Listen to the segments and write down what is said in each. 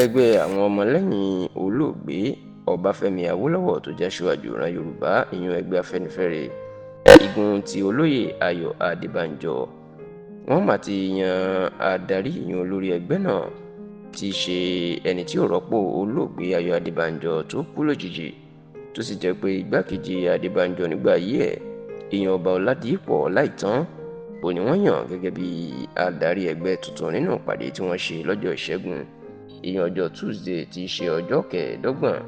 ẹgbẹ́ àwọn ọmọlẹ́yìn olóògbé ọbáfẹ́mi awólọ́wọ̀ tó jẹ́ aṣíwájú ìran yorùbá ìyún ẹgbẹ́ afẹ́nifẹ́re igun ti olóyè ayọ̀ adébánjọ wọ́n mà ti yan adarí ìyún olórí ẹgbẹ́ náà tí í ṣe ẹni tí ó rọ́pò olóògbé ayọ̀ adébánjọ tó kú lójijì tó sì jẹ́ pé igbákejì adébánjọ nígbà ayé ẹ̀ ìyẹn ọba ọládìpọ̀ ọláìtàn òní wọ́n yàn gẹ́gẹ́ bí adarí ẹgbẹ́ tuntun nínú ìpàdé tí wọ́n ṣe lọ́jọ́ ìṣẹ́gun ìyẹn ọjọ́ Tuesday tí í ṣe ọjọ́ kẹẹ̀ẹ́dọ́gbọ̀n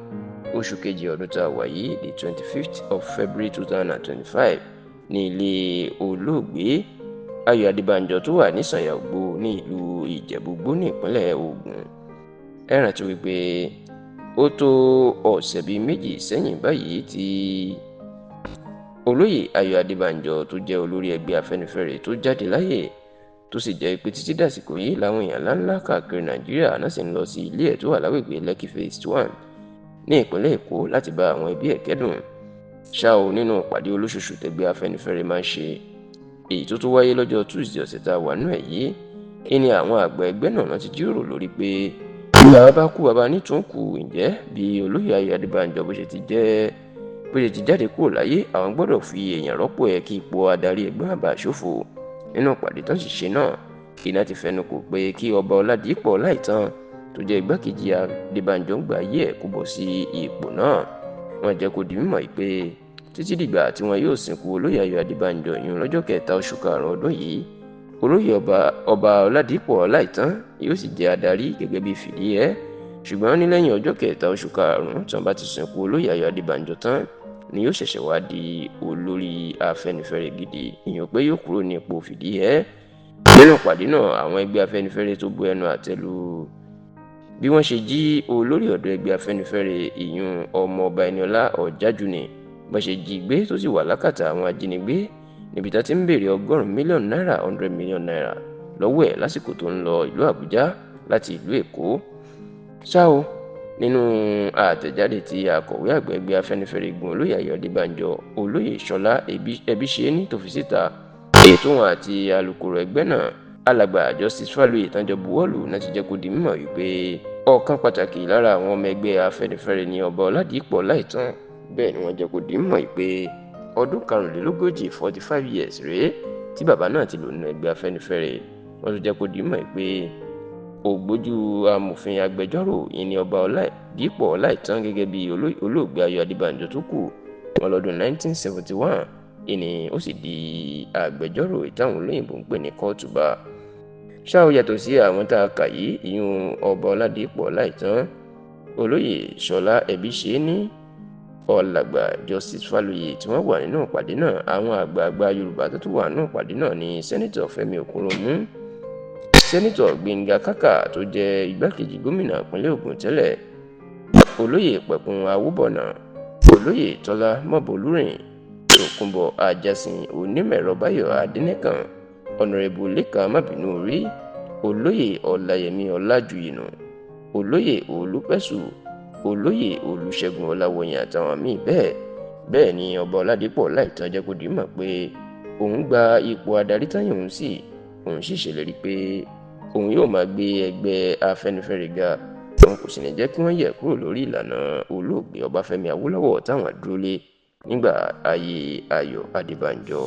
oṣù kejì ọdún tá a wà yìí the 25th of February 2025 ní ilé olóògbé ayọ̀ adébánjọ tó wà ní sànyàgbó ní ìlú ìjẹ̀bú-igbó ní ìpínlẹ̀ Ògùn. ẹ rántí wípé ó tó ọ̀sẹ̀ bíi méjì sẹ́yìn báyìí tí olóyè ayọ̀ adébánjọ tó jẹ́ olórí ẹgbẹ́ afẹ́nifẹ́re tó jáde láyé tó sì jẹ́ pé títí dàsìkò yìí làwọn èèyàn ńláńlá káàkiri nàìjíríà náà sì ń lọ sí ilé ẹ̀ tó wà lágbègbè Lekki phase 1 ní ìpínlẹ̀ èkó láti bá àwọn ẹbí ẹ̀ kẹ́dùn. ṣá o nínú ìpàdé olóṣooṣù tẹgbẹ́ afẹ́nifẹ́re máa ń ṣe èyí tó tún wáyé lọ́jọ́ Tuesday ọ̀sẹ̀ tá a wà nínú ẹ̀ yìí ẹni àwọn àgbà ẹgbẹ́ náà ti jíròrò lórí pé bàbá bá kú bàbá nítún kù ǹjẹ́ bí olóyè ayọ̀ adébánjọ bó ṣe ti jáde kúrò láyé àwọn gbọ́dọ̀ fi èèyàn rọ́pò ẹ̀ kí ipò adarí ẹgbẹ́ àbá ṣòfò. nínú ìpàdé tó ń ṣiṣẹ́ náà iná ti fẹnu kò pé kí ọba ọládìpọ̀ ọláìtàn tó jẹ́ igbákejì adébánjọ ń gba ayé ẹ̀ kó bọ̀ sí ipò náà. wọ́n jẹ́ kó di mímọ̀ pé títí dìgbà tí wọn yóò sìnkú olóyè ayọ̀ adébánjọ ìyún lọ́jọ́ kẹta oṣù karùn-ún ọdún yìí olóyè ọba ọládìpọ̀ ọláìtàn yóò sì jẹ́ adarí gẹ́gẹ́ bí fìdíhẹ́. ṣùgbọ́n ní lẹ́yìn ọjọ́ kẹta oṣù karùn-ún tí wọ́n bá ti sìnkú olóyè ayọ̀ adébánjọ tán ni yóò ṣẹ̀ṣẹ̀ wá di olórí afẹ́nifẹ́re gidi ìyẹn pé yóò kúrò ní ipò fìdíhẹ́. nínú ìpàdé náà àwọn ẹgbẹ́ afẹ́nifẹ́re tó bu ẹnu àtẹ́ lu bí wọ́n ṣe jí olórí ọ̀dọ́ ẹgbẹ́ afẹ́nifẹ́re ìyún ọmọọba ẹniọlá ọ̀jájúni bó ṣe jí gbé tó sì wà lákàtà àwọn ajínigbé níbi tá ti ń béèrè 100 mílíọ̀nù náírà 100 mílíọ̀nù náírà lọ́wọ́ ẹ̀ lásìkò tó ń lọ ìlú àbújá láti ìlú èkó. ṣá o nínú àtẹ̀jáde tí akọ̀wé àgbà ẹgbẹ́ afẹ́nifẹ́re igun olóyè ayọ̀ adébánjọ olóyè ṣọlá ẹbíṣẹ́ni tó fi síta ètò wọn àti alukoro ẹgbẹ́ náà alàgbà Justice Fálóyè tán jọ buwọ́lù náà ti jẹ́ kó di mímọ̀ wípé ọ̀kan pàtàkì lára àwọn ọmọ ẹgbẹ́ afẹ́nifẹ́re ní ọba ọládìpọ̀ ọláìtàn bẹ́ẹ̀ ni wọ́n jẹ́ kó di mímọ̀ wípé ọdún 45 45 years rèé tí bàbá náà ti lò nínú ẹgbẹ́ afẹ́nifẹ́re. wọ́n tún jẹ́ kó di mímọ̀ wípé ògbójú amòfin agbẹjọ́rò ìní ọba ọládìpọ̀ ọláìtàn gẹ́gẹ́ bí olóògbé ayọ̀ adébánjọ tó kù wọn lọ́dún 1971 ìní ó sì di agbẹjọ́rò ìtàwọn olóyìnbó ń pè ní kóòtù bá. ṣá o yàtọ̀ sí àwọn tá a kà yìí ìyún ọba ọládìpọ̀ ọláìtàn olóyè ṣọlá ẹbíṣẹ́ni ọ̀làgbà Justice Fálóyè tí wọ́n wà nínú ìpàdé náà àwọn àgbààgbà yorùbá tó tún wà nínú ìpàdé náà ní sẹ́nitọ̀ fẹ́mi òkúròmù sẹ́nitọ̀ gbẹ̀ngà kákà tó jẹ́ igbákejì gómìnà ìpínlẹ̀ ògùn tẹ́lẹ̀ olóyè pẹ̀kun awúbọ̀nà olóyè tọ́lá mọ́bọ̀lúrìn tòkunbọ̀ àjàsìn onímọ̀ẹ̀rọ báyọ̀ adẹ́nẹ́kàn ọ̀nàrẹ́bù lẹ́kàn mábìnúorí olóyè ọláyẹmí ọlájúyìnà olóyè olúpẹ̀sù olóyè olùṣègùn ọláwọ̀yìn àtàwọn míì bẹ́ẹ̀ ni ọba ọládìpọ̀ ọláìtàn jẹ́ kó di mọ̀ pé òun gba ipò adarí tán yòówù sí òun sì ṣèlérí pé òun yóò máa gbé ẹgbẹ́ afẹ́nifẹ́re ga òun kò sì ní jẹ́ kí wọ́n yẹ̀ kúrò lórí ìlànà olóògbé ọbáfẹ́mi awólọ́wọ̀ táwọn dúró lé nígbà ayé ayọ̀ adébánjọ.